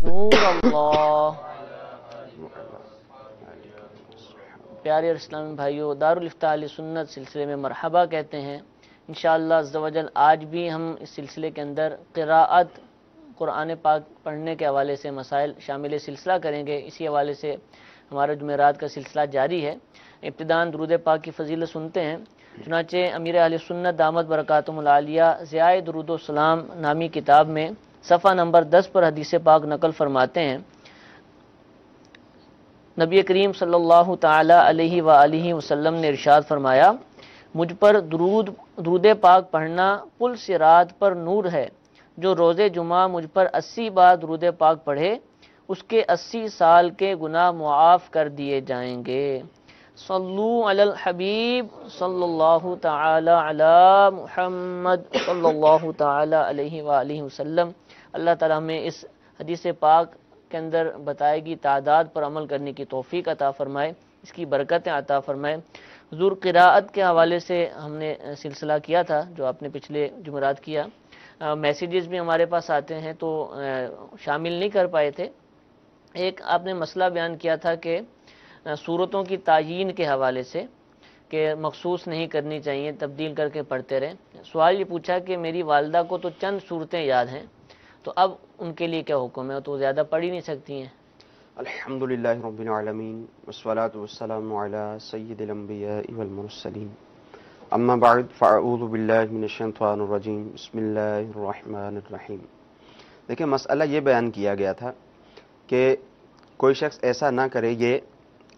نور اللہ پیارے اسلامی بھائیو، دارالفتاح علی سنت سلسلے میں مرحبا کہتے ہیں۔ انشاءاللہ عز و جل آج بھی ہم اس سلسلے کے اندر قراءت قرآن پاک پڑھنے کے حوالے سے مسائل شامل سلسلہ کریں گے۔ اسی حوالے سے ہمارا جمعرات کا سلسلہ جاری ہے۔ ابتداً درود پاک کی فضیلت سنتے ہیں۔ چنانچہ امیر اہل سنت دامت برکاتہم العالیہ ضیاء درود و سلام نامی کتاب میں صفحہ نمبر 10 پر حدیث پاک نقل فرماتے ہیں، نبی کریم صلی اللہ تعالی علیہ وآلہ وسلم نے ارشاد فرمایا، مجھ پر درود پاک پڑھنا پل صراط پر نور ہے۔ جو روز جمعہ مجھ پر 80 بار درود پاک پڑھے، اس کے 80 سال کے گناہ معاف کر دیے جائیں گے۔ صلو علی الحبیب صلی اللہ تعالی علی محمد صلی اللہ تعالی علیہ وآلہ وسلم۔ اللہ تعالیٰ ہمیں اس حدیث پاک کے اندر بتائے گی تعداد پر عمل کرنے کی توفیق عطا فرمائے، اس کی برکتیں عطا فرمائے۔ حضور قراءت کے حوالے سے ہم نے سلسلہ کیا تھا جو آپ نے پچھلے جمعرات کیا۔ میسیجز بھی ہمارے پاس آتے ہیں تو شامل نہیں کر پائے تھے۔ ایک آپ نے مسئلہ بیان کیا تھا کہ صورتوں کی تعیین کے حوالے سے کہ مخصوص نہیں کرنی چاہیے، تبدیل کر کے پڑھتے رہیں۔ سوال یہ پوچھا کہ میری والدہ کو تو چند صورتیں یاد ہیں، تو اب ان کے لیے کیا حکم ہے؟ تو زیادہ پڑھ ہی نہیں سکتی ہیں۔ الحمدللہ رب العالمین والصلاة والسلام علی سید الانبیاء والمرسلین، اما بعد فاعوذ باللہ من الشیطان الرجیم، بسم اللہ الرحمن الرحیم۔ دیکھیں، مسئلہ یہ بیان کیا گیا تھا کہ کوئی شخص ایسا نہ کرے، یہ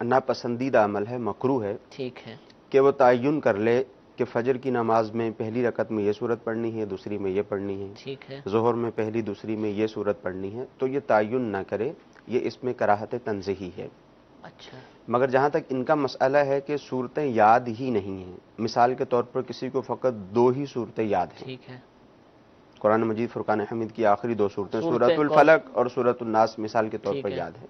ناپسندیدہ عمل ہے، مکروہ ہے، ٹھیک ہے، کہ وہ تعین کر لے کہ فجر کی نماز میں پہلی رکعت میں یہ صورت پڑھنی ہے، دوسری میں یہ پڑھنی ہے، ٹھیک ہے، ظہر میں پہلی دوسری میں یہ صورت پڑھنی ہے، تو یہ تعین نہ کرے، یہ اس میں کراہت تنزیہی ہے۔ اچھا، مگر جہاں تک ان کا مسئلہ ہے کہ صورتیں یاد ہی نہیں ہیں، مثال کے طور پر کسی کو فقط 2 ہی صورتیں یاد ہیں، ٹھیک ہے، قرآن مجید فرقان حمید کی آخری 2 صورتیں صورتیں سورۃ الفلق اور سورۃ الناس مثال کے طور ٹھیک پر ہے، یاد ہیں،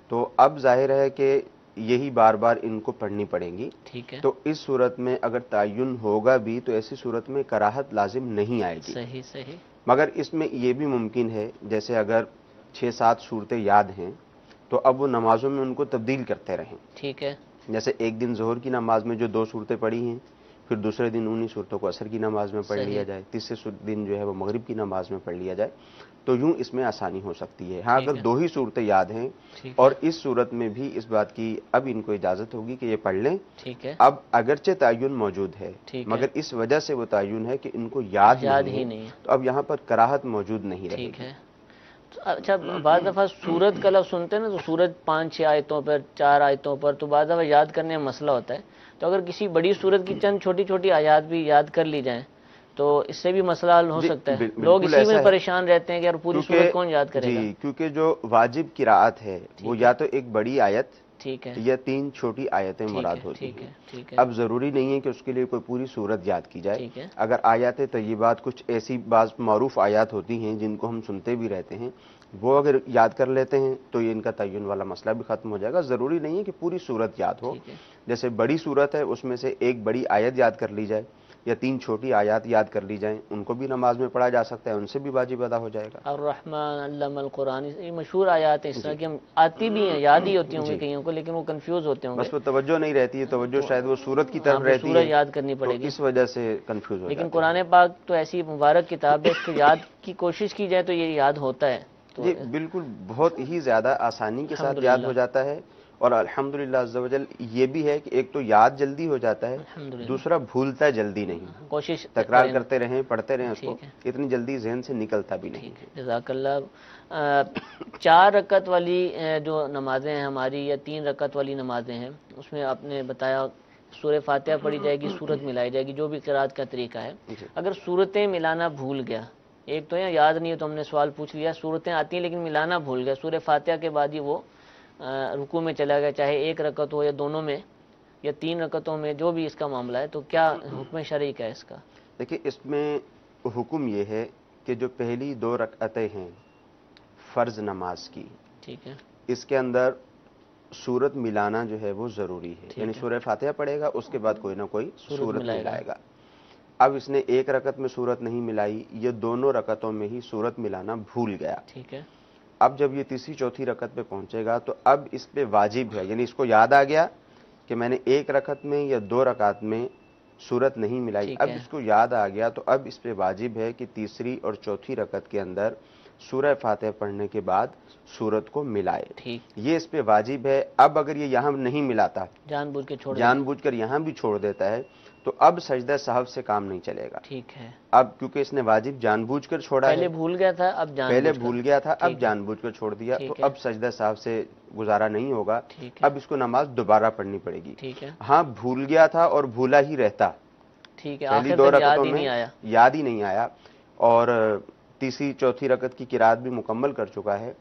تو اب ظاہر ہے کہ یہی بار بار ان کو پڑھنی پڑیں گی۔ ٹھیک ہے، تو اس صورت میں اگر تعین ہوگا بھی تو ایسی صورت میں کراہت لازم نہیں آئے گی۔ صحیح صحیح، مگر اس میں یہ بھی ممکن ہے، جیسے اگر 6-7 صورتیں یاد ہیں تو اب وہ نمازوں میں ان کو تبدیل کرتے رہیں۔ ٹھیک ہے، جیسے ایک دن ظہر کی نماز میں جو 2 صورتیں پڑھی ہیں، پھر دوسرے دن انہی صورتوں کو عصر کی نماز میں پڑھ لیا جائے، تیسرے دن جو ہے وہ مغرب کی نماز میں پڑھ لیا جائے، تو یوں اس میں آسانی ہو سکتی ہے۔ ہاں، اگر 2 ہی صورتیں یاد ہیں اور اس صورت میں بھی اس بات کی اب ان کو اجازت ہوگی کہ یہ پڑھ لیں، ٹھیک ہے، اب اگرچہ تعین موجود ہے مگر اس وجہ سے وہ تعین ہے کہ ان کو یاد ہی نہیں ہے، تو اب یہاں پر کراہت موجود نہیں رہے ٹھیک گی۔ ہے۔ اچھا، بعض دفعہ سورت کا لفظ سنتے ہیں نا تو سورت 5-6 آیتوں پر، 4 آیتوں پر، تو بعض دفعہ یاد کرنے میں مسئلہ ہوتا ہے۔ تو اگر کسی بڑی سورت کی چند چھوٹی چھوٹی آیات بھی یاد کر لی جائیں تو اس سے بھی مسئلہ حل ہو سکتا ہے۔ لوگ اسی میں پریشان رہتے ہیں کہ یار پوری سورت کون یاد کرے گا۔ جی، کیونکہ جو واجب قراءت ہے وہ یا تو ایک بڑی آیت ٹھیک ہے، یا 3 چھوٹی آیتیں مراد ہوتی ہیں۔ ٹھیک ہے، اب ضروری نہیں ہے کہ اس کے لیے کوئی پوری سورت یاد کی جائے۔ ٹھیک ہے، اگر آیات طیبات کچھ ایسی بعض معروف آیات ہوتی ہیں جن کو ہم سنتے بھی رہتے ہیں، وہ اگر یاد کر لیتے ہیں تو یہ ان کا تعین والا مسئلہ بھی ختم ہو جائے گا۔ ضروری نہیں ہے کہ پوری سورت یاد ہو، ٹھیک ہے، جیسے بڑی سورت ہے اس میں سے ایک بڑی آیت یاد کر لی جائے یا 3 چھوٹی آیات یاد کر لی جائیں، ان کو بھی نماز میں پڑھا جا سکتا ہے، ان سے بھی واجب ادا ہو جائے گا۔ الرحمن علم القرآن، یہ مشہور آیات ہیں اس طرح کی، ہم آتی بھی ہیں، یاد ہی ہوتی ہوں گے کئیوں کو، لیکن وہ کنفیوز ہوتے ہوں گے، بس وہ توجہ نہیں رہتی ہے، توجہ شاید وہ سورت کی طرف رہتی سورج ہے، یاد کرنی پڑے تو گی، اس وجہ سے کنفیوز ہو لیکن جاتے قرآن پاک تو ایسی مبارک کتاب ہے، اس کو یاد کی کوشش کی جائے تو یہ یاد ہوتا ہے۔ جی بالکل، بہت ہی زیادہ آسانی کے ساتھ یاد ہو جاتا ہے، اور الحمدللہ عز و جل یہ بھی ہے کہ ایک تو یاد جلدی ہو جاتا ہے، الحمدللہ، دوسرا بھولتا جلدی نہیں، کوشش تکرار کریں۔ کرتے رہیں، پڑھتے رہیں اس کو، ٹھیک ہے، اتنی جلدی ذہن سے نکلتا بھی نہیں ٹھیک ہے۔ ہے، جزاک اللہ۔ 4 رکعت والی جو نمازیں ہیں ہماری، یا 3 رکعت والی نمازیں ہیں، اس میں آپ نے بتایا سورہ فاتحہ پڑھی جائے گی، سورت ملائی جائے گی، جو بھی قرات کا طریقہ ہے۔ جی اگر صورتیں ملانا بھول گیا، ایک تو یاد نہیں ہے تو ہم نے سوال پوچھ لیا، صورتیں آتی ہیں لیکن ملانا بھول گیا، سورہ فاتحہ کے بعد ہی وہ رکوع میں چلا گیا، چاہے 1 رکعت ہو یا دونوں میں یا 3 رکعتوں میں، جو بھی اس کا معاملہ ہے، تو کیا حکم شرعی کا ہے اس کا؟ دیکھیے اس میں حکم یہ ہے کہ جو پہلی 2 رکعتیں ہیں فرض نماز کی، ٹھیک ہے، اس کے اندر سورت ملانا جو ہے وہ ضروری ہے، یعنی سورہ فاتحہ پڑھے گا، اس کے بعد کوئی نہ کوئی سورت ملائے گا۔ اب اس نے 1 رکعت میں سورت نہیں ملائی، یہ دونوں رکعتوں میں ہی سورت ملانا بھول گیا، ٹھیک ہے، اب جب یہ تیسری چوتھی رکعت پہ پہنچے گا تو اب اس پہ واجب ہے، یعنی اس کو یاد آ گیا کہ میں نے 1 رکعت میں یا 2 رکعت میں سورت نہیں ملائی، ٹھیک اب ہے، اس کو یاد آ گیا تو اب اس پہ واجب ہے کہ تیسری اور چوتھی رکعت کے اندر سورہ فاتحہ پڑھنے کے بعد سورت کو ملائے، ٹھیک، یہ اس پہ واجب ہے۔ اب اگر یہ یہاں نہیں ملاتا، جان بوجھ کے چھوڑ دیتا، جان بوجھ کر یہاں بھی چھوڑ دیتا ہے، تو اب سجدہ سہو سے کام نہیں چلے گا، ٹھیک ہے، اب کیونکہ اس نے واجب جان بوجھ کر چھوڑا ہے، پہلے بھول گیا تھا، اب جان پہلے بوجھ کر، بھول گیا تھا، اب ٹھیک ہے، جان بوجھ کر چھوڑ دیا، تو ٹھیک ہے، اب سجدہ صاحب سے گزارا نہیں ہوگا، ٹھیک ہے، اب اس کو نماز دوبارہ پڑھنی پڑے گی۔ ٹھیک ہے، ہاں بھول گیا تھا اور بھولا ہی رہتا، ٹھیک ہے، پہلی آخر 2 تک یاد رکعتوں ہی میں نہیں آیا، یاد ہی نہیں آیا اور تیسری چوتھی رکعت کی قرات بھی مکمل کر چکا ہے،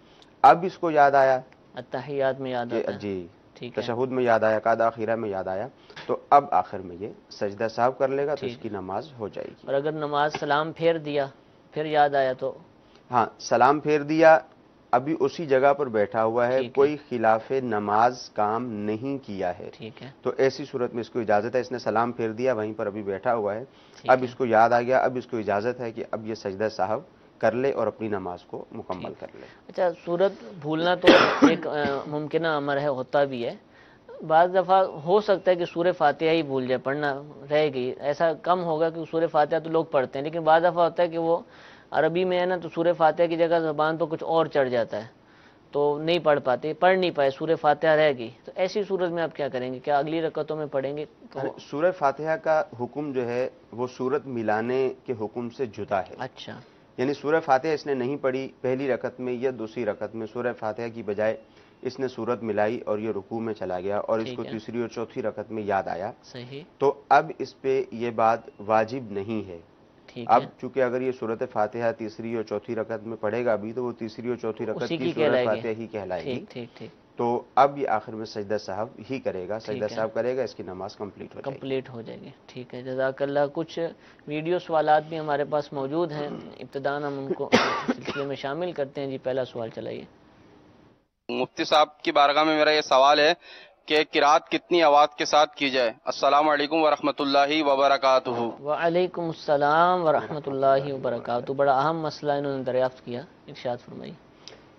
اب اس کو یاد آیا اتحیات میں یاد کہ آتا ہے، جی ٹھیک ہے، تشہد میں یاد آیا، قعدہ اخیرہ میں یاد آیا، تو اب آخر میں یہ سجدہ صاحب کر لے گا تو اس ٹھیک کی نماز ہو جائے گی۔ اور اگر نماز سلام پھیر دیا پھر یاد آیا تو؟ ہاں سلام پھیر دیا، ابھی اسی جگہ پر بیٹھا ہوا ہے، ٹھیک ہے، کوئی خلاف نماز کام نہیں کیا ہے، ٹھیک ہے، تو ایسی صورت میں اس کو اجازت ہے، اس نے سلام پھیر دیا، وہیں پر ابھی بیٹھا ہوا ہے، ٹھیک اب ہے، اس کو یاد آ گیا، اب اس کو اجازت ہے کہ اب یہ سجدہ صاحب کر لے اور اپنی نماز کو مکمل ٹھیک۔ کر لے۔ اچھا، سورت بھولنا تو ایک ممکنہ امر ہے، ہوتا بھی ہے، بعض دفعہ ہو سکتا ہے کہ سورہ فاتحہ ہی بھول جائے، پڑھنا رہ گئی، ایسا کم ہوگا کہ سورہ فاتحہ تو لوگ پڑھتے ہیں، لیکن بعض دفعہ ہوتا ہے کہ وہ عربی میں ہے نا، تو سورہ فاتحہ کی جگہ زبان تو کچھ اور چڑھ جاتا ہے، تو نہیں پڑھ پاتے، پڑھ نہیں پائے، سورہ فاتحہ رہ گئی، تو ایسی صورت میں آپ کیا کریں گے؟ کیا اگلی رکعتوں میں پڑھیں گے؟ سورہ فاتحہ کا حکم جو ہے وہ سورت ملانے کے حکم سے جدا ہے، اچھا، یعنی سورہ فاتحہ اس نے نہیں پڑھی پہلی رکعت میں یا دوسری رکعت میں، سورہ فاتحہ کی بجائے اس نے سورت ملائی اور یہ رکوع میں چلا گیا اور اس کو ٹھیک ہے، تیسری اور چوتھی رکعت میں یاد آیا، صحیح، تو اب اس پہ یہ بات واجب نہیں ہے۔ ٹھیک اب ہے، چونکہ اگر یہ سورت فاتحہ تیسری اور چوتھی رکعت میں پڑھے گا بھی تو وہ تیسری اور چوتھی رکعت اسی کی کی سورت کہلائے گی، فاتحہ ہی کہلائے گی، ٹھیک ٹھیک ٹھیک، تو اب یہ آخر میں سجدہ صاحب ہی کرے گا، سجدہ ٹھیک ہے، صاحب کرے گا، اس کی نماز کمپلیٹ ہو جائے گی۔ کمپلیٹ ہو جائے گی، ٹھیک ہے، جزاک اللہ۔ کچھ ویڈیو سوالات بھی ہمارے پاس موجود ہیں، ابتداً ہم ان کو سلسلے میں شامل کرتے ہیں۔ جی پہلا سوال چلائیے۔ مفتی صاحب کی بارگاہ میں میرا یہ سوال ہے کہ قرات کتنی آواز کے ساتھ کی جائے؟ السلام علیکم ورحمۃ اللہ وبرکاتہ۔ وعلیکم السلام ورحمۃ اللہ وبرکاتہ، بڑا اہم مسئلہ انہوں نے دریافت کیا، ارشاد فرمائی۔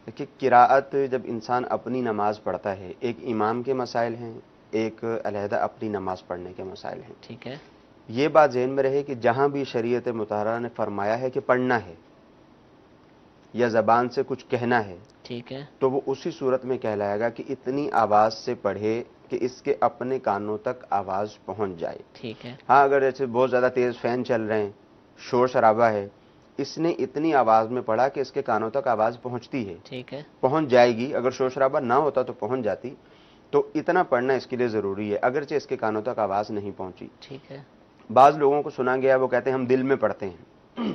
دیکھیے قراءت جب انسان اپنی نماز پڑھتا ہے، ایک امام کے مسائل ہیں، ایک علیحدہ اپنی نماز پڑھنے کے مسائل ہیں، ٹھیک ہے، یہ بات ذہن میں رہے کہ جہاں بھی شریعت مطہرہ نے فرمایا ہے کہ پڑھنا ہے یا زبان سے کچھ کہنا ہے، ٹھیک ہے، تو وہ اسی صورت میں کہلائے گا کہ اتنی آواز سے پڑھے کہ اس کے اپنے کانوں تک آواز پہنچ جائے۔ ٹھیک ہے، ہاں اگر جیسے بہت زیادہ تیز فین چل رہے ہیں، شور شرابہ ہے، اس نے اتنی آواز میں پڑھا کہ اس کے کانوں تک آواز پہنچتی ہے، ٹھیک ہے، پہنچ جائے گی، اگر شور شرابہ نہ ہوتا تو پہنچ جاتی، تو اتنا پڑھنا اس کے لیے ضروری ہے، اگرچہ اس کے کانوں تک آواز نہیں پہنچی۔ ٹھیک ہے، بعض لوگوں کو سنا گیا وہ کہتے ہیں ہم دل میں پڑھتے ہیں،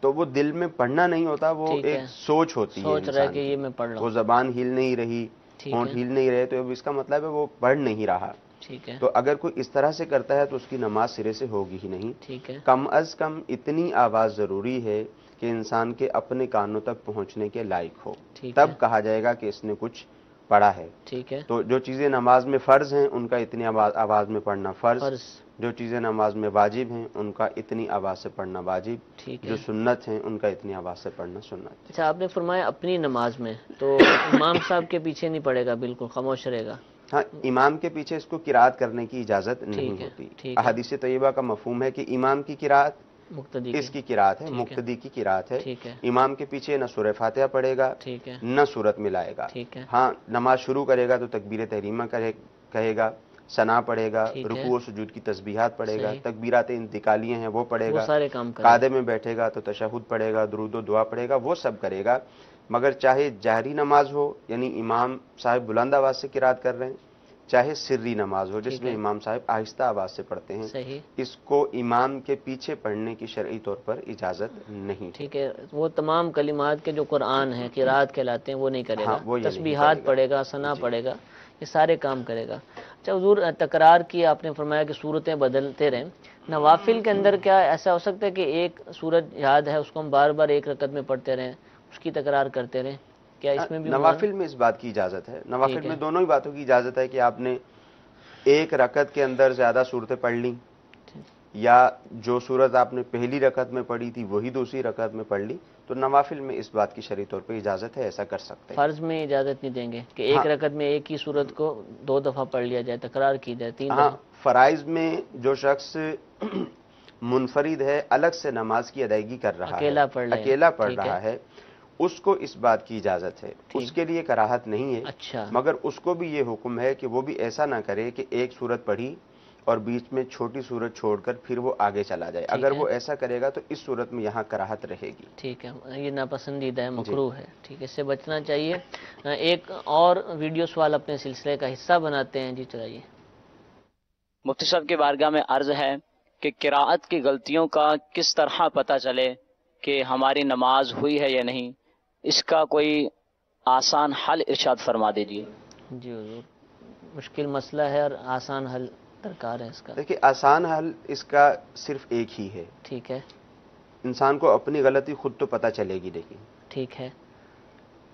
تو وہ دل میں پڑھنا نہیں ہوتا، وہ ٹھیک ایک ہے، سوچ ہوتی ہے سوچ رہا ہے انسان کہ کی، یہ میں پڑھ رہا وہ ہوں، زبان ہل نہیں رہی، ٹھیک ہونٹ ہے، ہل نہیں رہے، تو اب اس کا مطلب ہے وہ پڑھ نہیں رہا، ٹھیک ہے، تو اگر کوئی اس طرح سے کرتا ہے تو اس کی نماز سرے سے ہوگی ہی نہیں۔ ٹھیک ہے، کم از کم اتنی آواز ضروری ہے کہ انسان کے اپنے کانوں تک پہنچنے کے لائق ہو، ٹھیک تب ہے، کہا جائے گا کہ اس نے کچھ پڑھا ہے۔ ٹھیک ہے، تو جو چیزیں نماز میں فرض ہیں ان کا اتنی آواز میں پڑھنا فرض، فرض، جو چیزیں نماز میں واجب ہیں ان کا اتنی آواز سے پڑھنا واجب، ٹھیک جو ہے۔ سنت ہیں ان کا اتنی آواز سے پڑھنا سنت۔ اچھا، آپ نے فرمایا اپنی نماز میں، تو امام صاحب کے پیچھے نہیں پڑے گا، بالکل خاموش رہے گا؟ ہاں امام کے پیچھے اس کو قرات کرنے کی اجازت نہیں ٹھیک ہے، ہوتی، ٹھیک ہے، احادیث طیبہ کا مفہوم ہے کہ امام کی قرات مقتدی اس کی قرات ہے، مقتدی کی قرات ہے۔ ٹھیک ہے، امام کے پیچھے نہ سورہ فاتحہ پڑھے گا، ٹھیک ہے، نہ سورت ملائے گا۔ ٹھیک ہے، ہاں نماز شروع کرے گا تو تکبیر تحریمہ کہے گا، ثنا پڑھے گا، ٹھیک ہے، رکوع و سجود کی تسبیحات پڑھے گا، صحیح، تکبیرات انتقالیہ ہیں وہ پڑھے وہ گا، سارے کام کرے قعدے میں بیٹھے گا تو تشہد پڑھے گا، درود و دعا پڑھے گا، وہ سب کرے گا۔ مگر چاہے جہری نماز ہو، یعنی امام صاحب بلند آواز سے قرات کر رہے ہیں، چاہے سری نماز ہو جس ٹھیک میں ہے، امام صاحب آہستہ آواز سے پڑھتے ہیں، صحیح، اس کو امام کے پیچھے پڑھنے کی شرعی طور پر اجازت نہیں ہے۔ ٹھیک ہے، وہ تمام کلمات کے جو قرآن ہیں قرات کہلاتے ہیں وہ نہیں کرے ہاں گا، وہ یہ نہیں تسبیحات پڑھے گا، ثنا جی پڑھے گا، یہ سارے کام کرے گا۔ اچھا حضور، تکرار کی آپ نے فرمایا کہ صورتیں بدلتے رہیں، نوافل کے اندر کیا ایسا ہو سکتا ہے کہ ایک صورت یاد ہے اس کو ہم بار بار ایک رکعت میں پڑھتے رہیں، اس کی تکرار کرتے رہیں، کیا اس میں بھی نوافل میں اس بات کی اجازت ہے، نوافل ٹھیک ہے، میں دونوں ہی باتوں کی اجازت ہے کہ آپ نے ایک رکعت کے اندر زیادہ صورتیں پڑھ لیں، یا جو صورت آپ نے پہلی رکعت میں پڑھی تھی وہی دوسری رکعت میں پڑھ لی، تو نوافل میں اس بات کی شرعی طور پہ اجازت ہے، ایسا کر سکتے ہیں۔ فرض میں اجازت نہیں دیں گے کہ ایک ہاں رکعت میں ایک ہی صورت کو 2 دفعہ پڑھ لیا جائے، تکرار کی جائے 3 ہاں دفعہ؟ فرائض میں جو شخص منفرد ہے، الگ سے نماز کی ادائیگی کر رہا ہے، اکیلا پڑھ لے، اکیلا پڑھ ٹھیک ہے، رہا ہے، اس کو اس بات کی اجازت ہے، اس ٹھیک، کے لیے کراہت نہیں ہے، اچھا، مگر اس کو بھی یہ حکم ہے کہ وہ بھی ایسا نہ کرے کہ ایک صورت پڑھی اور بیچ میں چھوٹی صورت چھوڑ کر پھر وہ آگے چلا جائے، ٹھیک اگر ہے، وہ ایسا کرے گا تو اس صورت میں یہاں کراہت رہے گی۔ ٹھیک ہے، یہ ناپسندیدہ ہے، جی مکروہ ہے، ٹھیک ہے، اس سے بچنا چاہیے۔ ایک اور ویڈیو سوال اپنے سلسلے کا حصہ بناتے ہیں، جی چلائیے۔ مفتی صاحب کی بارگاہ میں عرض ہے کہ قراءت کی غلطیوں کا کس طرح پتہ چلے کہ ہماری نماز ہوئی ہے یا نہیں، اس کا کوئی آسان حل ارشاد فرما دیجیے۔ جی حضور، مشکل مسئلہ ہے اور آسان حل درکار ہے اس کا۔ دیکھیے آسان حل اس کا صرف ایک ہی ہے، ٹھیک ہے، انسان کو اپنی غلطی خود تو پتہ چلے گی نہیں۔ ٹھیک ہے،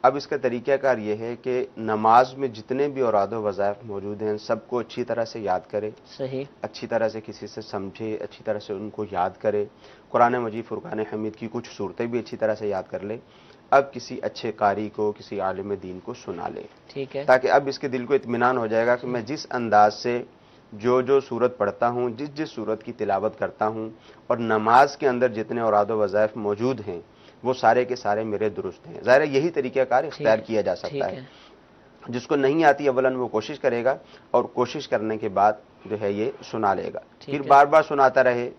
اب اس کا طریقہ کار یہ ہے کہ نماز میں جتنے بھی اوراد و وظائف موجود ہیں سب کو اچھی طرح سے یاد کرے، صحیح، اچھی طرح سے کسی سے سمجھے، اچھی طرح سے ان کو یاد کرے، قرآن مجید فرقان حمید کی کچھ صورتیں بھی اچھی طرح سے یاد کر لے، اب کسی اچھے قاری کو، کسی عالم دین کو سنا لے، ٹھیک ہے، تاکہ اب اس کے دل کو اطمینان ہو جائے گا کہ میں جس انداز سے جو صورت پڑھتا ہوں، جس صورت کی تلاوت کرتا ہوں، اور نماز کے اندر جتنے اوراد و وظائف موجود ہیں وہ سارے کے سارے میرے درست ہیں۔ ظاہر ہے یہی طریقہ کار اختیار کیا جا سکتا ہے۔ جس کو نہیں آتی اولاً وہ کوشش کرے گا، اور کوشش کرنے کے بعد جو ہے یہ سنا لے گا، پھر بار بار سناتا رہے،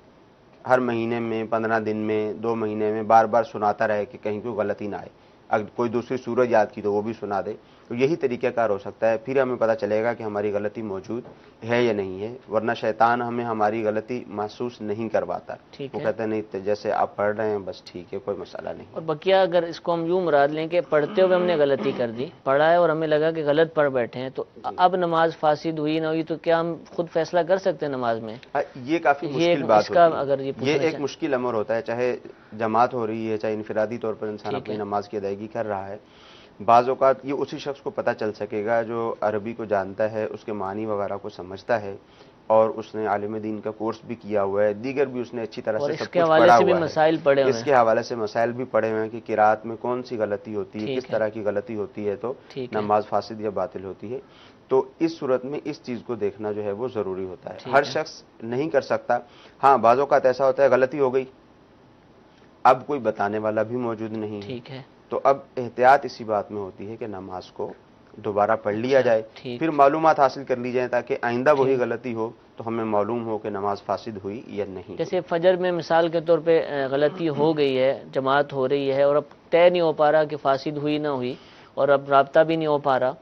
ہر مہینے میں، 15 دن میں، 2 مہینے میں بار بار سناتا رہے کہ کہیں کوئی غلطی نہ آئے، اگر کوئی دوسری سورج یاد کی تو وہ بھی سنا دے، تو یہی طریقہ کار ہو سکتا ہے، پھر ہمیں پتہ چلے گا کہ ہماری غلطی موجود ہے یا نہیں ہے، ورنہ شیطان ہمیں ہماری غلطی محسوس نہیں کرواتا، وہ کہتے ہیں نہیں جیسے آپ پڑھ رہے ہیں بس ٹھیک ہے، کوئی مسئلہ نہیں۔ اور بقیہ اگر اس کو ہم یوں مراد لیں کہ پڑھتے ہوئے ہم نے غلطی کر دی، پڑھا ہے اور ہمیں لگا کہ غلط پڑھ بیٹھے ہیں، تو اب نماز فاسد ہوئی نہ ہوئی تو کیا ہم خود فیصلہ کر سکتے ہیں نماز میں؟ یہ کافی مشکل بات اس کا ہوتی اگر ہے، پوچھنا یہ ایک چاہیں۔ مشکل امر ہوتا ہے، چاہے جماعت ہو رہی ہے، چاہے انفرادی طور پر انسان ٹھیک اپنی ہے، نماز کی ادائیگی کر رہا ہے، بعض اوقات یہ اسی شخص کو پتہ چل سکے گا جو عربی کو جانتا ہے، اس کے معنی وغیرہ کو سمجھتا ہے، اور اس نے عالم دین کا کورس بھی کیا ہوا ہے، دیگر بھی اس نے اچھی طرح اور سے اس سب کے کچھ حوالے پڑھا سے بھی ہوا ہے، مسائل پڑھے ہوئے اس ہیں۔ کے حوالے سے مسائل بھی پڑھے ہوئے ہیں کہ قرات میں کون سی غلطی ہوتی ہے، کس ٹھیک ہے، طرح کی غلطی ہوتی ہے تو ٹھیک ہے، نماز فاسد یا باطل ہوتی ہے، تو اس صورت میں اس چیز کو دیکھنا جو ہے وہ ضروری ہوتا ہے، ہر ٹھیک ہے، شخص نہیں کر سکتا۔ ہاں بعض اوقات ایسا ہوتا ہے غلطی ہو گئی، اب کوئی بتانے والا بھی موجود نہیں ہے، ٹھیک ہے، تو اب احتیاط اسی بات میں ہوتی ہے کہ نماز کو دوبارہ پڑھ لیا اچھا، جائے، ٹھیک، پھر معلومات حاصل کر لی جائیں تاکہ آئندہ وہی ٹھیک۔ غلطی ہو تو ہمیں معلوم ہو کہ نماز فاسد ہوئی یا نہیں ہوئی۔ جیسے فجر میں مثال کے طور پہ غلطی ہو گئی ہے، جماعت ہو رہی ہے اور اب طے نہیں ہو پا رہا کہ فاسد ہوئی نہ ہوئی، اور اب رابطہ بھی نہیں ہو پا رہا،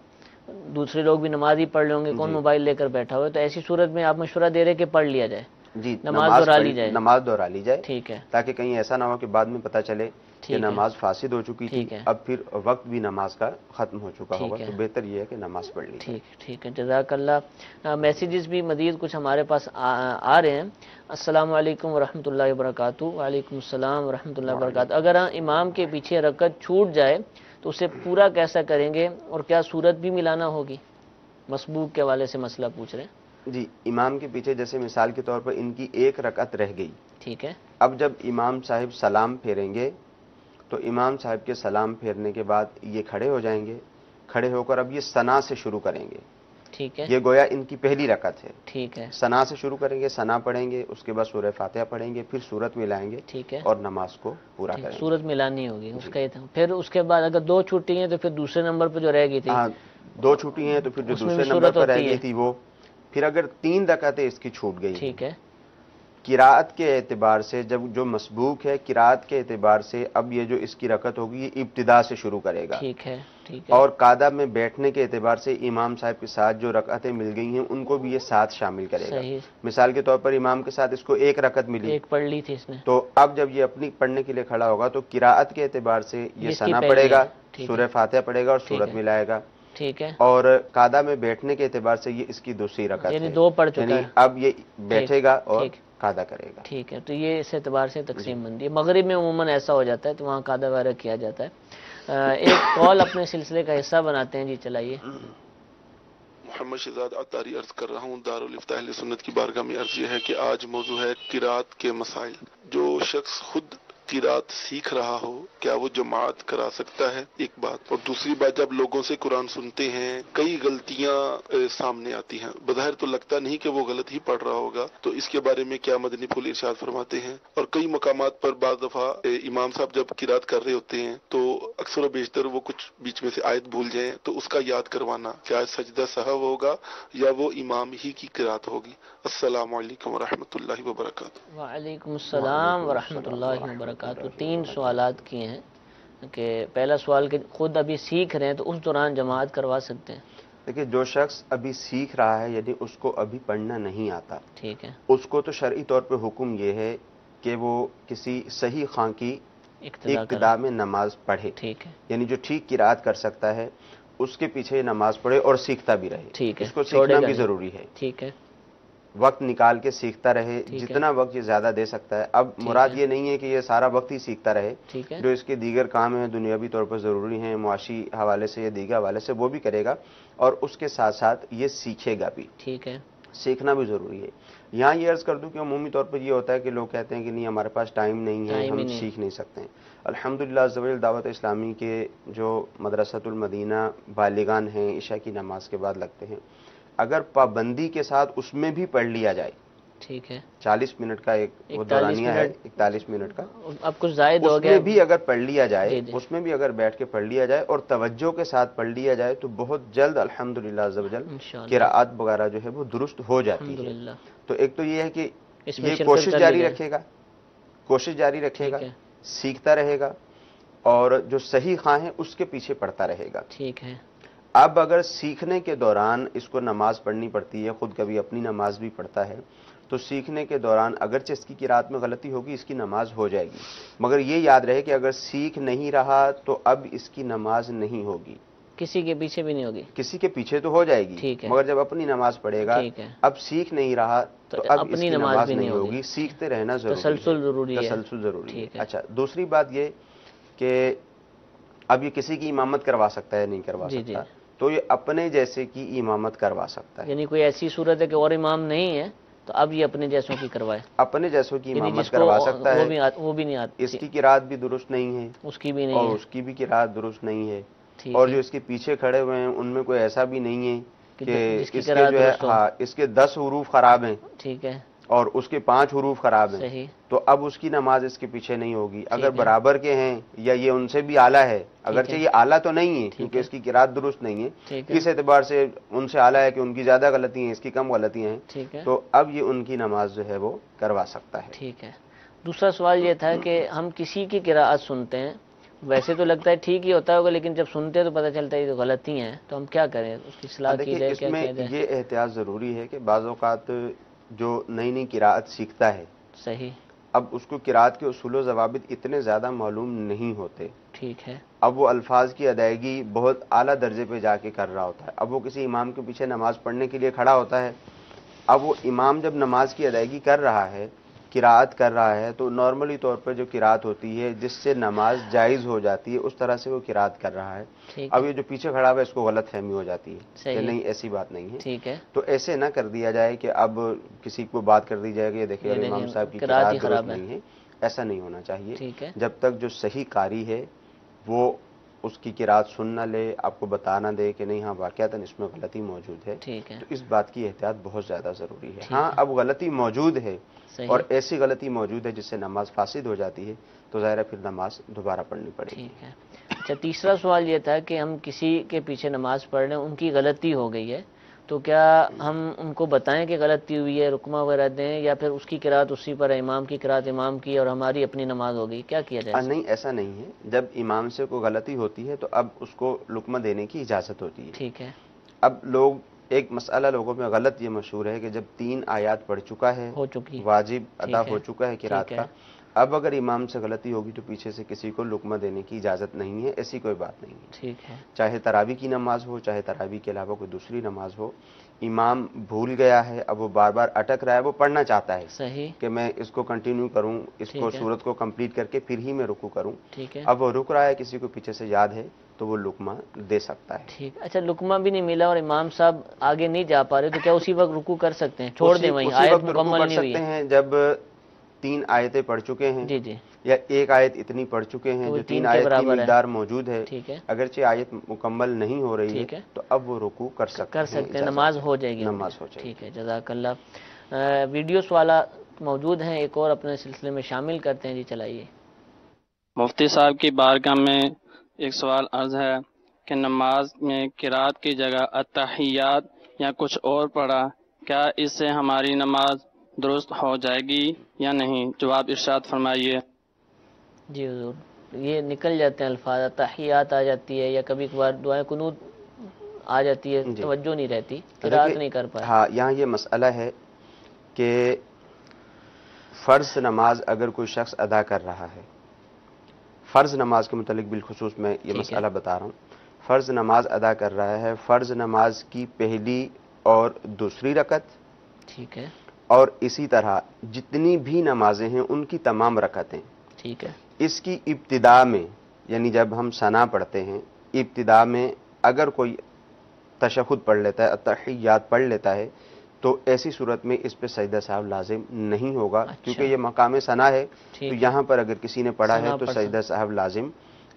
دوسرے لوگ بھی نماز ہی پڑھ لیں گے، کون جی موبائل لے کر بیٹھا ہوا ہے، تو ایسی صورت میں آپ مشورہ دے رہے کہ پڑھ لیا جائے، جی نماز دہرا لی جائے؟ نماز دہرا لی جائے، ٹھیک ہے، تاکہ کہیں ایسا نہ ہو کہ بعد میں پتہ چلے کہ ٹھیک ہے، نماز فاسد ہو چکی تھی، ٹھیک ہے، اب پھر وقت بھی نماز کا ختم ہو چکا ہوگا، ٹھیک ہے، تو بہتر یہ ہے کہ نماز پڑھ لی جائے۔ ٹھیک ہے، جزاک اللہ۔ میسیجز بھی مزید کچھ ہمارے پاس آ رہے ہیں۔ السلام علیکم ورحمۃ اللہ وبرکاتہ۔ وعلیکم السلام ورحمۃ اللہ وبرکاتہ۔ اگر امام کے پیچھے رکعت چھوٹ جائے تو اسے پورا کیسا کریں گے، اور کیا صورت بھی ملانا ہوگی؟ مسبوق کے حوالے سے مسئلہ پوچھ رہے ہیں۔ جی امام کے پیچھے جیسے مثال کے طور پر ان کی ایک رکعت رہ گئی، ٹھیک ہے، اب جب امام صاحب سلام پھیریں گے تو امام صاحب کے سلام پھیرنے کے بعد یہ کھڑے ہو جائیں گے، کھڑے ہو کر اب یہ ثنا سے شروع کریں گے، ٹھیک ہے، یہ گویا ان کی پہلی رکعت ہے. ٹھیک ہے، ثنا سے شروع کریں گے، ثنا پڑھیں گے، اس کے بعد سورہ فاتحہ پڑھیں گے، پھر سورت ملائیں گے ٹھیک ہے، اور نماز کو پورا ٹھیک، کریں گے. صورت ملانی ہوگی اس کا یہ تھا. پھر اس کے بعد اگر 2 چھٹی ہیں تو پھر دوسرے نمبر پہ جو رہ گئی تھی ہاں 2 چھٹی ہیں تو پھر جو اس میں دوسرے بھی نمبر صورت پر رہ ہوتی گئی ہے. تھی وہ. پھر اگر 3 رکعتیں اس کی چھوٹ گئی ہیں، ٹھیک ہے، قراءت کے اعتبار سے جب جو مسبوق ہے قراءت کے اعتبار سے اب یہ جو اس کی رکعت ہوگی یہ ابتدا سے شروع کرے گا. ٹھیک ہے، ٹھیک ہے، اور قعدہ میں بیٹھنے کے اعتبار سے امام صاحب کے ساتھ جو رکعتیں مل گئی ہیں ان کو بھی یہ ساتھ شامل کرے گا. صحیح، مثال کے طور پر امام کے ساتھ اس کو 1 رکعت ملی، ایک پڑھ لی تھی اس نے، تو اب جب یہ اپنی پڑھنے کے لیے کھڑا ہوگا تو قراءت کے اعتبار سے یہ اس کی ثنا پہلی پڑھے گا، ہے. ٹھیک ہے، سورہ فاتحہ پڑھے گا اور ٹھیک سورت ہے، ملائے گا. ٹھیک ہے، اور قعدہ میں بیٹھنے کے اعتبار سے یہ اس کی دوسری رکعت یعنی ہے، 2 پڑھ چکا یعنی ہے. اب یہ بیٹھے گا اور ٹھیک، قعدہ کرے گا. ٹھیک ہے. تو یہ اس اعتبار سے تقسیم بندی ہے. مغرب میں عموماً ایسا ہو جاتا ہے تو وہاں قعدہ وغیرہ کیا جاتا ہے. ایک کال اپنے سلسلے کا حصہ بناتے ہیں. جی چلائیے. محمد شہزاد عطاری عرض کر رہا ہوں. دارالفتاح اہل سنت کی بارگاہ میں عرض یہ ہے کہ آج موضوع ہے قرات کے مسائل. جو شخص خود قرات سیکھ رہا ہو کیا وہ جماعت کرا سکتا ہے؟ ایک بات. اور دوسری بات، جب لوگوں سے قرآن سنتے ہیں کئی غلطیاں سامنے آتی ہیں، بظاہر تو لگتا نہیں کہ وہ غلط ہی پڑھ رہا ہوگا، تو اس کے بارے میں کیا مدنی پھول ارشاد فرماتے ہیں؟ اور کئی مقامات پر بعض دفعہ امام صاحب جب قرات کر رہے ہوتے ہیں تو اکثر و بیشتر وہ کچھ بیچ میں سے آیت بھول جائیں تو اس کا یاد کروانا، کیا سجدہ سہو ہوگا یا وہ امام ہی کی قرات ہوگی؟ السلام علیکم ورحمۃ اللہ وبرکاتہ. وعلیکم السلام ورحمۃ اللہ وبرکاتہ. 3 سوالات کیے ہیں کہ پہلا سوال کہ خود ابھی سیکھ رہے ہیں تو اس دوران جماعت کروا سکتے ہیں. دیکھیں جو شخص ابھی سیکھ رہا ہے یعنی اس کو ابھی پڑھنا نہیں آتا، ٹھیک ہے، اس کو تو شرعی طور پہ حکم یہ ہے کہ وہ کسی صحیح خاں کی ابتدا میں نماز پڑھے، ٹھیک ہے، یعنی جو ٹھیک قرات کر سکتا ہے اس کے پیچھے نماز پڑھے اور سیکھتا بھی رہے. ٹھیک ہے، اس کو چھوڑے سیکھنا گا بھی نہیں. ضروری ہے، ٹھیک ہے، وقت نکال کے سیکھتا رہے، ٹھیک ہے، جتنا وقت یہ زیادہ دے سکتا ہے. اب مراد یہ نہیں ہے کہ یہ سارا وقت ہی سیکھتا رہے، ٹھیک ہے، جو اس کے دیگر کام ہیں دنیاوی طور پر ضروری ہیں معاشی حوالے سے یا دیگر حوالے سے وہ بھی کرے گا اور اس کے ساتھ ساتھ یہ سیکھے گا بھی. ٹھیک ہے، سیکھنا بھی ضروری ہے. یہاں یہ عرض کر دوں کہ عمومی طور پر یہ ہوتا ہے کہ لوگ کہتے ہیں کہ نہیں ہمارے پاس ٹائم نہیں ہے، ٹائم ہی ہم نہیں. سیکھ نہیں سکتے ہیں. الحمدللہ عز و جل دعوت اسلامی کے جو مدرسۃ المدینہ بالغان ہیں عشاء کی نماز کے بعد لگتے ہیں، اگر پابندی کے ساتھ اس میں بھی پڑھ لیا جائے، ٹھیک ہے، 40 منٹ کا ایک وہ 41 دورانیہ ہے، منٹ 41 منٹ کا، اب کچھ زائد ہو اس گیا. میں بھی اگر پڑھ لیا جائے، جی جی. اس میں بھی اگر بیٹھ کے پڑھ لیا جائے اور توجہ کے ساتھ پڑھ لیا جائے تو بہت جلد الحمدللہ عز و جل انشاءاللہ. قراءت وغیرہ جو ہے وہ درست ہو جاتی ہے. الحمدللہ. تو ایک تو یہ ہے کہ اس میں یہ شرکت کوشش کر جاری لی جائے. رکھے گا، کوشش جاری رکھے گا، ٹھیک ہے، سیکھتا رہے گا اور جو صحیح خواہ ہے اس کے پیچھے پڑھتا رہے گا. ٹھیک ہے، اب اگر سیکھنے کے دوران اس کو نماز پڑھنی پڑتی ہے، خود کبھی اپنی نماز بھی پڑھتا ہے، تو سیکھنے کے دوران اگرچہ اس کی قرات میں غلطی ہوگی اس کی نماز ہو جائے گی، مگر یہ یاد رہے کہ اگر سیکھ نہیں رہا تو اب اس کی نماز نہیں ہوگی، کسی کے پیچھے بھی نہیں ہوگی. کسی کے پیچھے تو ہو جائے گی ٹھیک ہے، مگر جب اپنی نماز پڑھے گا، ٹھیک ہے، اب سیکھ نہیں رہا تو اب اس اپنی کی نماز بھی نہیں ہوگی. سیکھتے رہنا ضروری تسلسل ہے، ضروری ہے. تسلسل ضروری ہے. ٹھیک ہے، اچھا دوسری بات یہ کہ اب یہ کسی کی امامت کروا سکتا ہے نہیں کروا جی جی. سکتا، تو یہ اپنے جیسے کی امامت کروا سکتا ہے. یعنی کوئی ایسی صورت ہے کہ اور امام نہیں ہے تو اب یہ اپنے جیسوں کی کروائے، اپنے جیسوں کی یعنی امامت جس کو کروا سکتا ہے، وہ بھی نہیں آتی، اس کی قرات بھی درست نہیں ہے اس کی بھی نہیں اور ہے. اس کی بھی قرات درست نہیں ہے، ٹھیک اور ہے، جو اس کے پیچھے کھڑے ہوئے ہیں ان میں کوئی ایسا بھی نہیں ہے کہ جس کی اس کے قرات جو ہے درست ہو. ہاں اس کے 10 حروف خراب ہیں ٹھیک ہے، اور اس کے 5 حروف خراب ہیں، صحیح. تو اب اس کی نماز اس کے پیچھے نہیں ہوگی. اگر ہے. برابر کے ہیں یا یہ ان سے بھی اعلیٰ ہے، اگرچہ ہے. یہ اعلیٰ تو نہیں ہے کیونکہ ہے. اس کی قرات درست نہیں ہے، ٹھیک ہے، اس اعتبار سے ان سے اعلیٰ ہے کہ ان کی زیادہ غلطی ہیں، اس کی کم غلطیاں ہیں، ٹھیک ہے، تو اب یہ ان کی نماز جو ہے وہ کروا سکتا ہے. ٹھیک ہے. دوسرا سوال یہ تھا کہ ہم کسی کی قراءت سنتے ہیں، ویسے تو لگتا ہے ٹھیک ہی ہوتا ہوگا لیکن جب سنتے ہیں تو پتہ چلتا ہے یہ تو غلطی ہیں، تو ہم کیا کریں؟ اس کی اصلاح کی دیکھیں جائے، اس کیا میں کیا جائے؟ یہ احتیاط ضروری ہے کہ بعض اوقات جو نئی نئی قراءت سیکھتا ہے صحیح. اب اس کو قراءت کے اصول و ضوابط اتنے زیادہ معلوم نہیں ہوتے، ٹھیک ہے، اب وہ الفاظ کی ادائیگی بہت اعلیٰ درجے پہ جا کے کر رہا ہوتا ہے. اب وہ کسی امام کے پیچھے نماز پڑھنے کے لیے کھڑا ہوتا ہے، اب وہ امام جب نماز کی ادائیگی کر رہا ہے، قراءت کر رہا ہے، تو نارملی طور پر جو قراءت ہوتی ہے جس سے نماز جائز ہو جاتی ہے اس طرح سے وہ قراءت کر رہا ہے. ٹھیک اب ہے، یہ جو پیچھے کھڑا ہوا ہے اس کو غلط فہمی ہو جاتی ہے کہ صحیح. نہیں ایسی بات نہیں ہے، ٹھیک ہے، تو ایسے نہ کر دیا جائے کہ اب کسی کو بات کر دی جائے کہ یہ دیکھیں یہ امام دیکھیں صاحب کی قراءت ہی قراءت درست خراب ہے. نہیں ہے. ایسا نہیں ہونا چاہیے. ٹھیک ہے، جب تک جو صحیح قاری ہے وہ اس کی قرات سن نہ لے، آپ کو بتا نہ دے کہ نہیں ہاں واقعتاً اس میں غلطی موجود ہے، ٹھیک ہے، تو اس بات کی احتیاط بہت زیادہ ضروری ہے۔ ٹھیک ہاں ہے، اب غلطی موجود ہے صحیح، اور ایسی غلطی موجود ہے جس سے نماز فاسد ہو جاتی ہے، تو ظاہر ہے پھر نماز دوبارہ پڑھنی پڑے گی۔ ٹھیک ہے۔ اچھا، تیسرا سوال یہ تھا کہ ہم کسی کے پیچھے نماز پڑھ رہے ہیں، ان کی غلطی ہو گئی ہے، تو کیا ہم ان کو بتائیں کہ غلطی ہوئی ہے، رکمہ وغیرہ دیں، یا پھر اس کی قرات اسی پر ہے، امام کی قرات امام کی اور ہماری اپنی نماز ہو گئی، کیا کیا جائے؟ نہیں، ایسا نہیں ہے۔ جب امام سے کوئی غلطی ہوتی ہے تو اب اس کو لقمہ دینے کی اجازت ہوتی ہے۔ ٹھیک ہے، اب لوگ ایک مسئلہ لوگوں میں غلط یہ مشہور ہے کہ جب 3 آیات پڑھ چکا ہے، ہو چکی، واجب ادا ٹھیک ہے، ہو چکا ہے ٹھیک قرات ہے، کا، اب اگر امام سے غلطی ہوگی تو پیچھے سے کسی کو لقمہ دینے کی اجازت نہیں ہے، ایسی کوئی بات نہیں ہے۔ ٹھیک ہے، چاہے تراویح کی نماز ہو، چاہے تراویح کے علاوہ کوئی دوسری نماز ہو، امام بھول گیا ہے، اب وہ بار بار اٹک رہا ہے، وہ پڑھنا چاہتا ہے صحیح، کہ میں اس کو کنٹینیو کروں، اس کو ٹھیک ہے، سورت کو کمپلیٹ کر کے پھر ہی میں رکوع کروں، ٹھیک ہے، اب وہ رک رہا ہے، کسی کو پیچھے سے یاد ہے تو وہ لقمہ دے سکتا ہے۔ ٹھیک۔ اچھا، لقمہ بھی نہیں ملا اور امام صاحب آگے نہیں جا پا رہے، تو کیا اسی وقت رکوع کر سکتے ہیں؟ چھوڑ دیں وہیں، اسی آیت وقت رکوع مکمل کر نہیں ہوئی سکتے ہے؟ ہیں جب 3 آیتیں پڑھ چکے ہیں، جی جی، یا ایک آیت اتنی پڑھ چکے ہیں تو وہ جو 3 3 کے آیت کی برابر ہے، مقدار موجود ہے، ٹھیک ہے، اگرچہ آیت مکمل نہیں ہو رہی ہے ٹھیک ہے، تو اب وہ رکوع کر سکتے ہیں، اجازت نماز ہے، ہو جائے گی ان کی۔ نماز ہو جائے گی۔ ٹھیک ہے، جزاک اللہ۔ ویڈیو سوالات موجود ہیں، ایک اور اپنے سلسلے میں شامل کرتے ہیں، جی چلائیے۔ مفتی صاحب کی بارگاہ میں ایک سوال عرض ہے کہ نماز میں قرات کی جگہ التحیات یا کچھ اور پڑھا، کیا اس سے ہماری نماز درست ہو جائے گی یا نہیں؟ جواب ارشاد فرمائیے۔ جی حضور، یہ نکل جاتے ہیں الفاظ، تحیات آ جاتی ہے، یا کبھی کبھار دعائیں قنوت آ جاتی ہے، جی توجہ نہیں رہتی، دیکھیے، قرات نہیں کر پائے۔ ہاں یہاں یہ مسئلہ ہے کہ فرض نماز اگر کوئی شخص ادا کر رہا ہے، فرض نماز کے متعلق بالخصوص میں یہ ٹھیک ہے، مسئلہ بتا رہا ہوں، فرض نماز ادا کر رہا ہے، فرض نماز کی پہلی اور دوسری رکعت ٹھیک ہے، اور اسی طرح جتنی بھی نمازیں ہیں ان کی تمام رکعتیں، ٹھیک ہے، اس کی ابتدا میں، یعنی جب ہم ثنا پڑھتے ہیں ابتدا میں اگر کوئی تشہد پڑھ لیتا ہے، التحیات پڑھ لیتا ہے، تو ایسی صورت میں اس پہ سجدہ صاحب لازم نہیں ہوگا، اچھا، کیونکہ یہ مقام ثنا ہے، تو ٹھیک ہے، یہاں پر اگر کسی نے پڑھا ہے ثنا تو پڑھ سجدہ صاحب لازم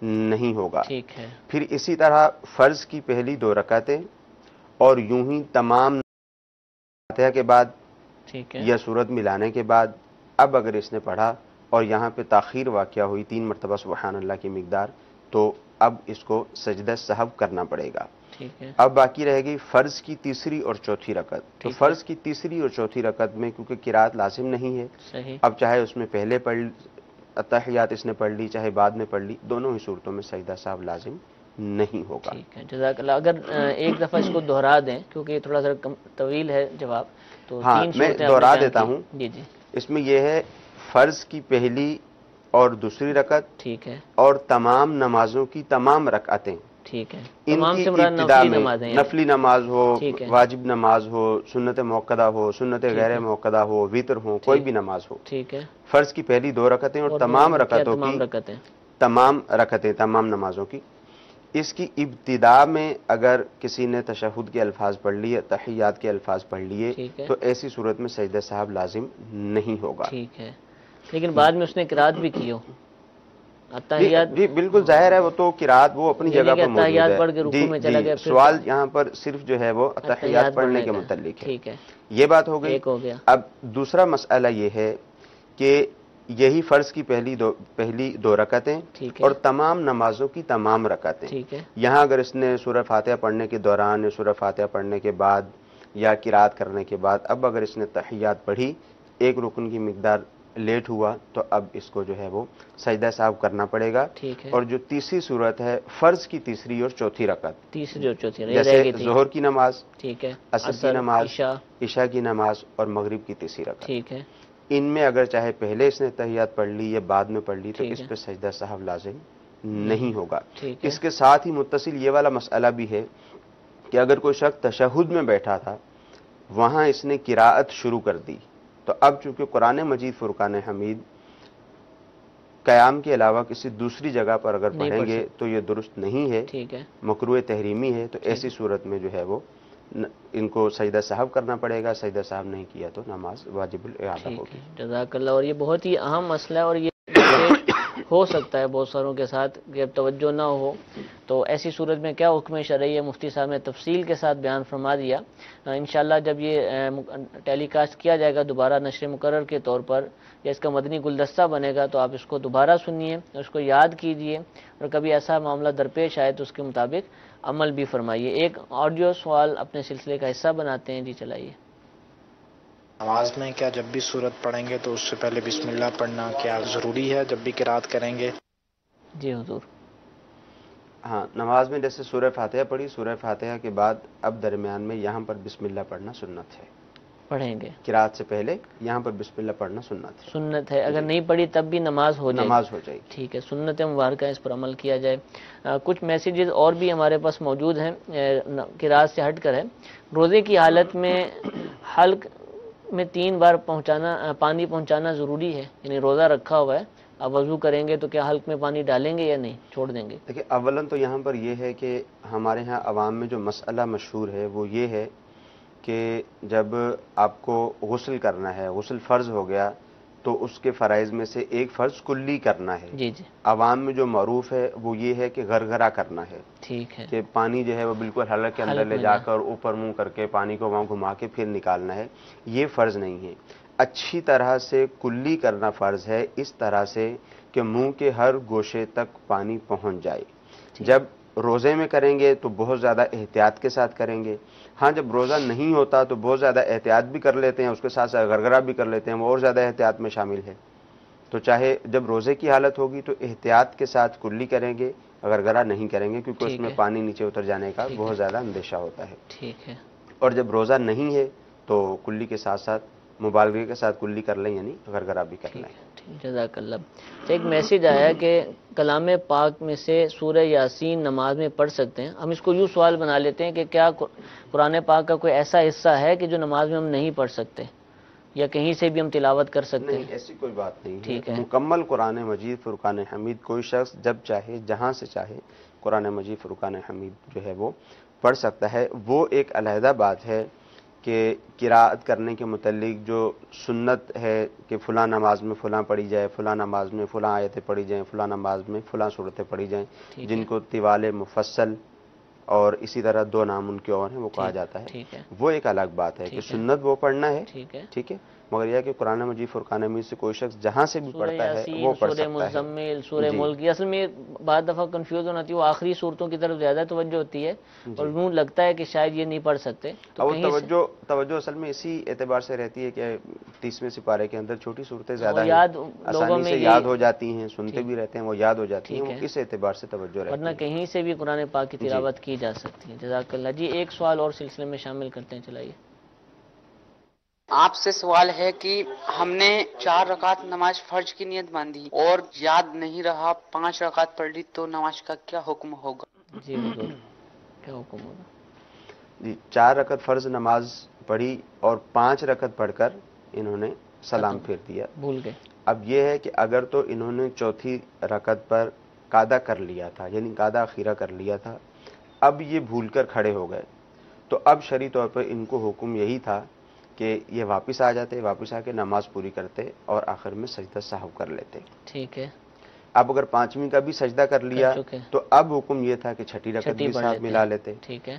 نہیں ہوگا۔ ٹھیک ہے، پھر اسی طرح فرض کی پہلی 2 رکعتیں اور یوں ہی تمام فاتحہ کے بعد ٹھیک ہے، یا صورت ملانے کے بعد، اب اگر اس نے پڑھا اور یہاں پہ تاخیر واقع ہوئی 3 مرتبہ سبحان اللہ کی مقدار، تو اب اس کو سجدہ سہو کرنا پڑے گا۔ ٹھیک ہے، اب باقی رہے گی فرض کی تیسری اور چوتھی رکعت، تو ٹھیک ہے، فرض کی تیسری اور چوتھی رکعت میں کیونکہ قرات لازم نہیں ہے، صحیح، اب چاہے اس میں پہلے پڑھ التحیات اس نے پڑھ لی، چاہے بعد میں پڑھ لی، دونوں ہی صورتوں میں سجدہ صاحب لازم نہیں ہوگا۔ ٹھیک ہے، جزاک اللہ۔ اگر ایک دفعہ اس کو دہرا دیں، کیونکہ یہ تھوڑا سا طویل ہے جواب، تو ہاں 3 میں صورتیں آپ نے دوہرا بیان دیتا کی۔ ہوں، جی جی، اس میں یہ ہے فرض کی پہلی اور دوسری رکعت ٹھیک ہے، اور تمام نمازوں کی تمام رکعتیں، ٹھیک ہے، ان تمام کی سے مراد ابتدا نفلی میں نمازیں یعنی؟ نفلی نماز ہو، ٹھیک ہے، واجب نماز ہو، سنت موقدہ ہو، سنت ٹھیک غیر ہے، موقدہ ہو، وتر ہو، کوئی ٹھیک، بھی نماز ہو، ٹھیک ہے، فرض کی پہلی 2 رکعتیں اور تمام کیا رکعتوں تمام کی رکعتیں؟ تمام رکعتیں، تمام نمازوں کی، اس کی ابتدا میں اگر کسی نے تشہد کے الفاظ پڑھ لیے، تحیات کے الفاظ پڑھ لیے، ٹھیک ہے، تو ایسی صورت میں سجدہ صاحب لازم نہیں ہوگا۔ ٹھیک ہے، لیکن بعد میں اس نے قرات بھی کی ہو، جی اتحیات، جی بالکل ظاہر ہے، وہ تو قرات وہ اپنی یعنی جگہ کہ پر موجود اتحیات ہے۔ پڑھ کے جی رکوع میں چلا جی گیا، پھر سوال یہاں پر صرف جو ہے وہ اتحیات اتحیات پڑھنے کے کا، متعلق ہے۔ ٹھیک ہے، یہ بات ہو گئی۔ ایک ہو گیا، اب دوسرا مسئلہ یہ ہے کہ یہی فرض کی پہلی 2 رکعتیں ٹھیک ہے، اور تمام نمازوں کی تمام رکعتیں، ٹھیک ہے، یہاں اگر اس نے سورہ فاتحہ پڑھنے کے دوران یا سورہ فاتحہ پڑھنے کے بعد یا قرات کرنے کے بعد اب اگر اس نے تحیات پڑھی، ایک رکن کی مقدار لیٹ ہوا، تو اب اس کو جو ہے وہ سجدہ صاحب کرنا پڑے گا۔ ٹھیک ہے، اور جو تیسری صورت ہے فرض کی تیسری اور چوتھی رکعت، تیسری اور چوتھی یہ رہ جیسے گئی تھی، ظہر کی نماز، ٹھیک ہے، عصر کی نماز، عشاء، عشاء کی نماز اور مغرب کی تیسری رکعت، ٹھیک ہے، ان میں اگر چاہے پہلے اس نے تحیات پڑھ لی یا بعد میں پڑھ لی تو ٹھیک اس ہے، پہ سجدہ صاحب لازم نہیں ہوگا۔ ٹھیک ہے، اس کے ساتھ ہی متصل یہ والا مسئلہ بھی ہے کہ اگر کوئی شخص تشہد میں بیٹھا تھا، وہاں اس نے قراءت شروع کر دی، تو اب چونکہ قرآن مجید فرقان حمید قیام کے علاوہ کسی دوسری جگہ پر اگر نہیں پڑھیں پڑھ گے سکتے، تو یہ درست نہیں ہے، ٹھیک ہے، مکروہ تحریمی ہے، تو ٹھیک ایسی ہے، صورت میں جو ہے وہ ان کو سجدہ صاحب کرنا پڑے گا، سجدہ صاحب نہیں کیا تو نماز واجب الاعادہ ٹھیک ہوگی۔ ہے، جزاک اللہ۔ اور یہ بہت ہی اہم مسئلہ ہے، اور یہ ہو سکتا ہے بہت ساروں کے ساتھ کہ توجہ نہ ہو، تو ایسی صورت میں کیا حکم شرعی ہے مفتی صاحب نے تفصیل کے ساتھ بیان فرما دیا۔ انشاءاللہ جب یہ ٹیلی کاسٹ کیا جائے گا دوبارہ نشر مقرر کے طور پر، یا اس کا مدنی گلدستہ بنے گا، تو آپ اس کو دوبارہ سنیے، اس کو یاد کیجئے، اور کبھی ایسا معاملہ درپیش آئے تو اس کے مطابق عمل بھی فرمائیے۔ ایک آڈیو سوال اپنے سلسلے کا حصہ بناتے ہیں، جی چلائیے۔ نماز میں کیا جب بھی سورت پڑھیں گے تو اس سے پہلے بسم اللہ پڑھنا کیا ضروری ہے جب بھی قرات کریں گے؟ جی حضور۔ ہاں، نماز میں جیسے سورہ فاتحہ پڑھی، سورہ فاتحہ کے بعد اب درمیان میں یہاں پر بسم اللہ پڑھنا سنت ہے، پڑھیں گے قرات سے پہلے یہاں پر بسم اللہ پڑھنا سنت ہے، سنت ہے، اگر نہیں پڑھی تب بھی نماز ہو جائے، نماز ہو جائے گی۔ ٹھیک ہے، سنت مبارکہ اس پر عمل کیا جائے۔ کچھ میسیجز اور بھی ہمارے پاس موجود ہیں، قرات سے ہٹ کر ہے۔ روزے کی حالت میں حلق میں 3 بار پانی پہنچانا ضروری ہے، یعنی روزہ رکھا ہوا ہے، اب وضو کریں گے تو کیا حلق میں پانی ڈالیں گے یا نہیں چھوڑ دیں گے؟ دیکھیں، اولاً تو یہاں پر یہ ہے کہ ہمارے ہاں عوام میں جو مسئلہ مشہور ہے وہ یہ ہے کہ جب آپ کو غسل کرنا ہے، غسل فرض ہو گیا تو اس کے فرائض میں سے ایک فرض کلی کرنا ہے۔ جی جی عوام میں جو معروف ہے وہ یہ ہے کہ گھرگھرا کرنا ہے، ٹھیک ہے، کہ پانی جو ہے وہ بالکل حلق کے اندر حلق لے میں جا جا کر اوپر منہ کر کے پانی کو وہاں گھما کے پھر نکالنا ہے، یہ فرض نہیں ہے۔ اچھی طرح سے کلی کرنا فرض ہے، اس طرح سے کہ منہ کے ہر گوشے تک پانی پہنچ جائے۔ جب روزے میں کریں گے تو بہت زیادہ احتیاط کے ساتھ کریں گے، ہاں جب روزہ نہیں ہوتا تو بہت زیادہ احتیاط بھی کر لیتے ہیں، اس کے ساتھ ساتھ گرگرا بھی کر لیتے ہیں، وہ اور زیادہ احتیاط میں شامل ہے۔ تو چاہے جب روزے کی حالت ہوگی تو احتیاط کے ساتھ کلی کریں گے، گرگرا نہیں کریں گے، کیونکہ اس میں پانی نیچے اتر جانے کا بہت زیادہ اندیشہ ہوتا ہے۔ ٹھیک ہے، اور جب روزہ نہیں ہے تو کلی کے ساتھ ساتھ مبالغے کے ساتھ کلی کر لیں، یعنی گرگرا بھی کر لیں۔ جزاک اللہ۔ ایک میسیج آیا کہ کلام پاک میں سے سورہ یاسین نماز میں پڑھ سکتے ہیں؟ ہم اس کو یوں سوال بنا لیتے ہیں کہ کیا قرآن پاک کا کوئی ایسا حصہ ہے کہ جو نماز میں ہم نہیں پڑھ سکتے، یا کہیں سے بھی ہم تلاوت کر سکتے ہیں؟ نہیں، ایسی کوئی بات نہیں ٹھیک ہے، ہے، مکمل قرآن مجید فرقان حمید کوئی شخص جب چاہے جہاں سے چاہے قرآن مجید فرقان حمید جو ہے وہ پڑھ سکتا ہے۔ وہ ایک علیحدہ بات ہے کہ قراءت کرنے کے متعلق جو سنت ہے کہ فلاں نماز میں فلاں پڑھی جائے، فلاں نماز میں فلاں آیتیں پڑھی جائیں، فلاں نماز میں فلاں صورتیں پڑھی جائیں، جن کو طوال مفصل اور اسی طرح 2 نام ان کے اور ہیں وہ کہا جاتا ہے، وہ ایک الگ بات ہے کہ سنت وہ پڑھنا ہے، ٹھیک ہے، مگر یہ کہ قرآن مجید فرقان حمید سے کوئی شخص جہاں سے بھی پڑھتا ہے وہ پڑھ سورہ سکتا ہے۔ مزمل، سورہ ملک، اصل میں بعض دفعہ کنفیوز ہونا ہوتی ہے، وہ آخری صورتوں کی طرف زیادہ توجہ ہوتی ہے اور یوں لگتا ہے کہ شاید یہ نہیں پڑھ سکتے، اور توجہ اصل میں اسی اعتبار سے رہتی ہے کہ 30ویں سپارے کے اندر چھوٹی صورتیں زیادہ ہیں، آسانی سے یاد ہو جاتی ہیں، سنتے بھی رہتے ہیں، وہ یاد ہو جاتی ہیں، وہ اس اعتبار سے توجہ رہتی ہے، ورنہ کہیں سے بھی قرآن پاک کی تلاوت کی جا سکتی ہے۔ جزاک اللہ۔ جی ایک سوال اور سلسلے میں شامل کرتے ہیں، چلائیے۔ آپ سے سوال ہے کہ ہم نے 4 رکعت نماز فرض کی نیت باندھی اور یاد نہیں رہا، 5 رکعت پڑھ لی، تو نماز کا کیا حکم ہوگا؟ جی حضور، کیا حکم ہوگا؟ جی 4 رکعت فرض نماز پڑھی اور 5 رکعت پڑھ کر انہوں نے سلام پھیر دیا، بھول گئے۔ اب یہ ہے کہ اگر تو انہوں نے چوتھی رکعت پر قاعدہ کر لیا تھا، یعنی قاعدہ اخیرہ کر لیا تھا، اب یہ بھول کر کھڑے ہو گئے، تو اب شرعی طور پر ان کو حکم یہی تھا کہ یہ واپس آ جاتے، واپس آ کے نماز پوری کرتے اور آخر میں سجدہ سہو کر لیتے۔ ٹھیک ہے، اب اگر 5ویں کا بھی سجدہ کر لیا تو اب حکم یہ تھا کہ چھٹی رکعت بھی ساتھ ملا لیتے،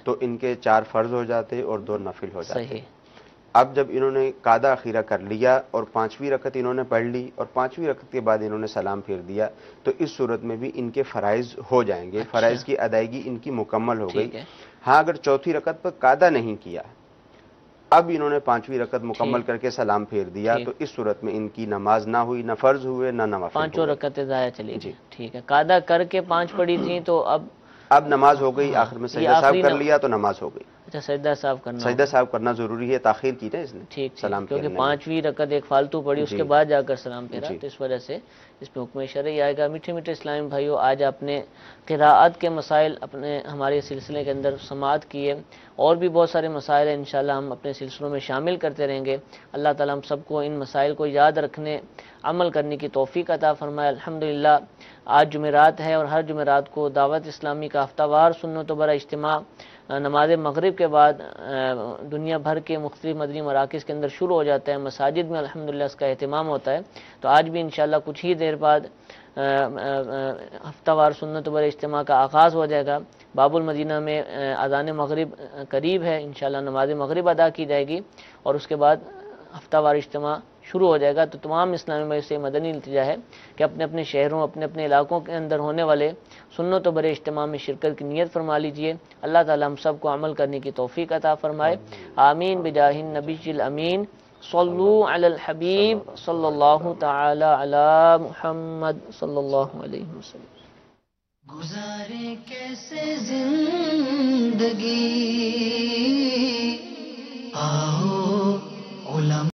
تو ان کے 4 فرض ہو جاتے اور 2 نفل ہو جاتے۔ اب جب انہوں نے قاعدہ اخیرہ کر لیا اور 5ویں رکعت انہوں نے پڑھ لی اور 5ویں رکعت کے بعد انہوں نے سلام پھیر دیا، تو اس صورت میں بھی ان کے فرائض ہو جائیں گے، فرائض کی ادائیگی ان کی مکمل ہو گئی۔ ہاں اگر چوتھی رکعت پر قاعدہ نہیں کیا، اب انہوں نے 5ویں رکعت مکمل کر کے سلام پھیر دیا، تو اس صورت میں ان کی نماز نہ ہوئی، نہ فرض ہوئے نہ نوافل، 5 رکعتیں ضائع چلی گئی۔ ٹھیک ہے، قاعدہ کر کے 5 پڑھی تھیں تو اب نماز ہو گئی، آخر میں سجدہ صاحب کر لیا تو نماز ہو گئی۔ اچھا، سجدہ صاحب کرنا، سجدہ صاحب کرنا ضروری ہے، تاخیر کی نا اس نے، ٹھیک، سلام کیونکہ 5ویں رکعت ایک فالتو پڑھی، اس کے بعد جا کر سلام پھیرا، تو اس وجہ سے اس پہ حکم شرعی آئے گا۔ میٹھے میٹھے اسلام بھائیو، آج آپ نے قراءت کے مسائل اپنے ہمارے سلسلے کے اندر سماعت کیے، اور بھی بہت سارے مسائل ہیں، انشاءاللہ ہم اپنے سلسلوں میں شامل کرتے رہیں گے۔ اللہ تعالیٰ ہم سب کو ان مسائل کو یاد رکھنے، عمل کرنے کی توفیق عطا فرمائے۔ الحمدللہ آج جمعرات ہے اور ہر جمعرات کو دعوت اسلامی کا ہفتہ وار سنت و برا اجتماع نماز مغرب کے بعد دنیا بھر کے مختلف مدنی مراکز کے اندر شروع ہو جاتا ہے، مساجد میں الحمدللہ اس کا اہتمام ہوتا ہے۔ تو آج بھی انشاءاللہ کچھ ہی دیر بعد ہفتہ وار سنت بر اجتماع کا آغاز ہو جائے گا۔ باب المدینہ میں اذان مغرب قریب ہے، انشاءاللہ نماز مغرب ادا کی جائے گی اور اس کے بعد ہفتہ وار اجتماع شروع ہو جائے گا۔ تو تمام اسلامی بھائی سے مدنی التجا ہے کہ اپنے اپنے شہروں، اپنے اپنے علاقوں کے اندر ہونے والے سنت و بر اجتماع میں شرکت کی نیت فرما لیجئے۔ اللہ تعالی ہم سب کو عمل کرنے کی توفیق عطا فرمائے، آمین بجاہ النبی الامین۔ صلو علی الحبیب صلی اللہ تعالی علی محمد صلی اللہ علیہ وسلم۔ گزارے کیسے زندگی، آؤ علماء